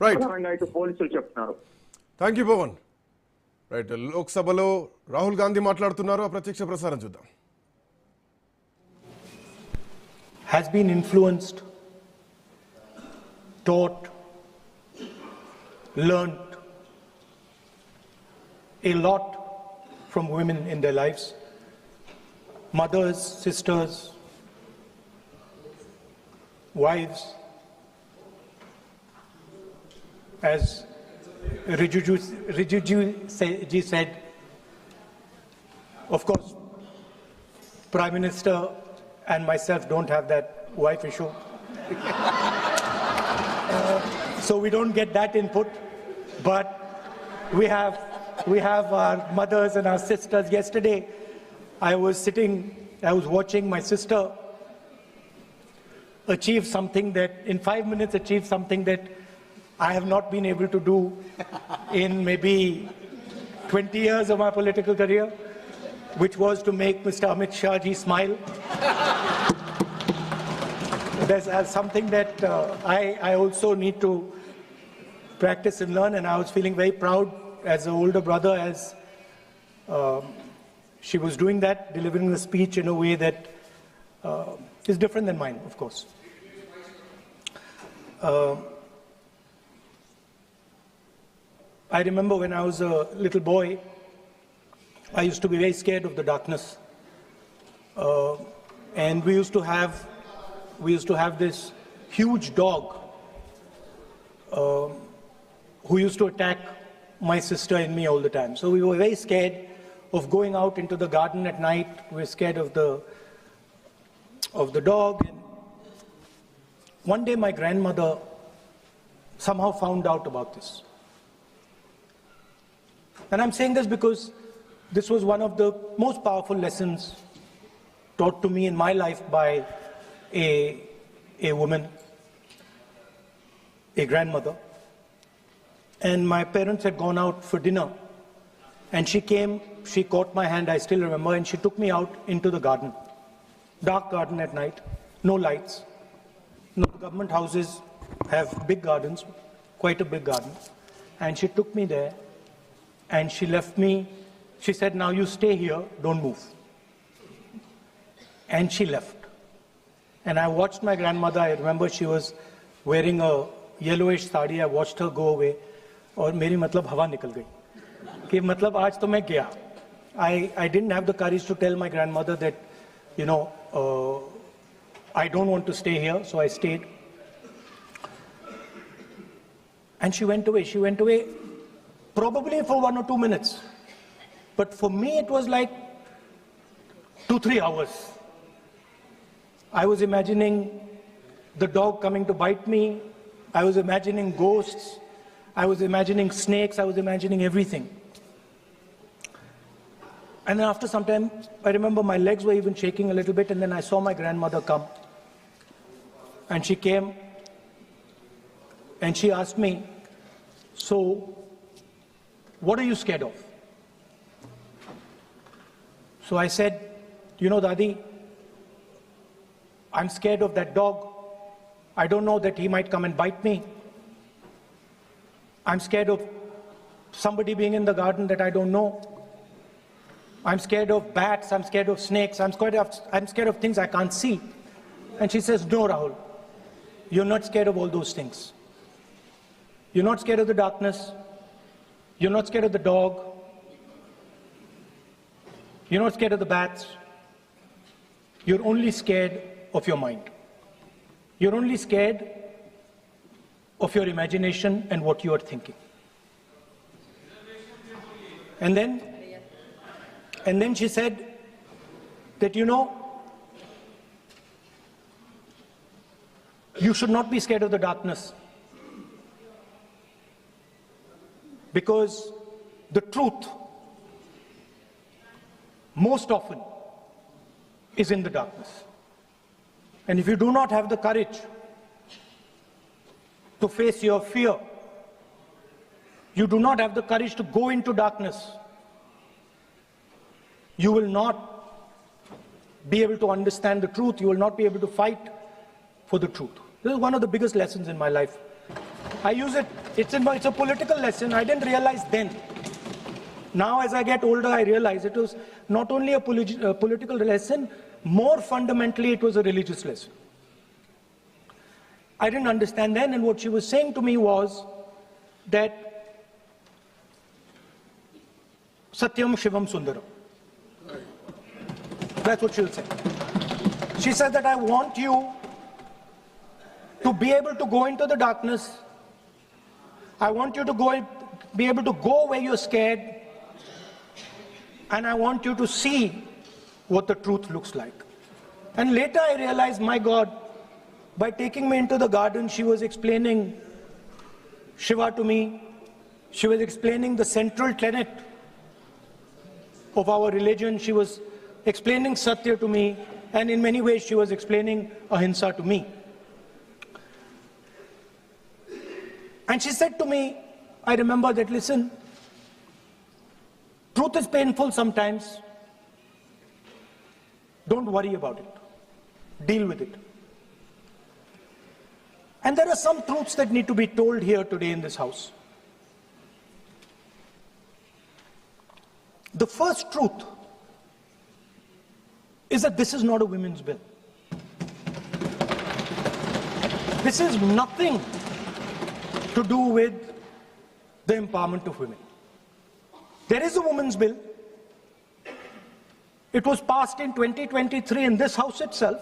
Right ప్రధానంగా ఇటు పోలీసులు చెప్తున్నారు. Thank you Pawan. రైట్, లోక్సభలో రాహుల్ గాంధీ మాట్లాడుతున్నారు. ఆ ప్రత్యక్ష ప్రసారం చూద్దాం. Has been influenced, taught, learnt a lot from women in their lives. Mothers, sisters, wives. As Rijuji said, of course, Prime Minister and myself don't have that wife issue. So we don't get that input, but we have our mothers and our sisters. Yesterday, I was watching my sister achieve something that, in 5 minutes, achieve something that I have not been able to do in maybe 20 years of my political career, which was to make Mr. Amit Shah ji smile. There's something that I also need to practice and learn, and I was feeling very proud as an older brother as she was doing that, delivering the speech in a way that is different than mine, of course. I remember when I was a little boy, I used to be very scared of the darkness, and we used to have this huge dog who used to attack my sister and me all the time. So we were very scared of going out into the garden at night. We were scared of the dog. And one day my grandmother somehow found out about this. And I'm saying this because this was one of the most powerful lessons taught to me in my life by a woman, a grandmother. And my parents had gone out for dinner, and she came, she caught my hand, I still remember, and she took me out into the garden. Dark garden at night, no lights. No, government houses have big gardens, quite a big garden. And she took me there, and she left me. She said, now you stay here, don't move. And she left. And I watched my grandmother. I remember she was wearing a yellowish sari. I watched her go away. और मेरी मतलब हवा निकल गई कि मतलब आज तो मैं गया. I didn't have the courage to tell my grandmother that, you know, I don't want to stay here, so I stayed. And she went away. She went away probably for 1 or 2 minutes. But for me, it was like 2-3 hours. I was imagining the dog coming to bite me. I was imagining ghosts. I was imagining snakes. I was imagining everything. And then after some time, I remember my legs were even shaking a little bit, and then I saw my grandmother come. And she came, and she asked me, so, what are you scared of? So I said, you know, Dadi, I'm scared of that dog. I don't know that he might come and bite me. I'm scared of somebody being in the garden that I don't know. I'm scared of bats. I'm scared of snakes. I'm scared of things I can't see. And she says, no, Rahul, you're not scared of all those things. You're not scared of the darkness. You're not scared of the dog. You're not scared of the bats. You're only scared of your mind. You're only scared of your imagination and what you are thinking. And then she said that, you know, you should not be scared of the darkness, because the truth most often is in the darkness. And if you do not have the courage to face your fear, you do not have the courage to go into darkness, you will not be able to understand the truth. You will not be able to fight for the truth. This is one of the biggest lessons in my life. I use it, it's a political lesson. I didn't realize then. Now as I get older, I realize it was not only a political lesson, more fundamentally it was a religious lesson. I didn't understand then, and what she was saying to me was that Satyam Shivam Sundaram. That's what she'll say. She said that I want you to be able to go into the darkness. I want you to be able to go where you're scared. And I want you to see what the truth looks like. And later I realized, my God, by taking me into the garden, she was explaining Shiva to me. She was explaining the central tenet of our religion. She was explaining Satya to me. And in many ways, she was explaining Ahimsa to me. And she said to me, I remember that, listen, truth is painful sometimes. Don't worry about it. Deal with it. And there are some truths that need to be told here today in this house. The first truth is that this is not a women's bill. This is nothing to do with the empowerment of women. There is a women's bill. It was passed in 2023 in this house itself.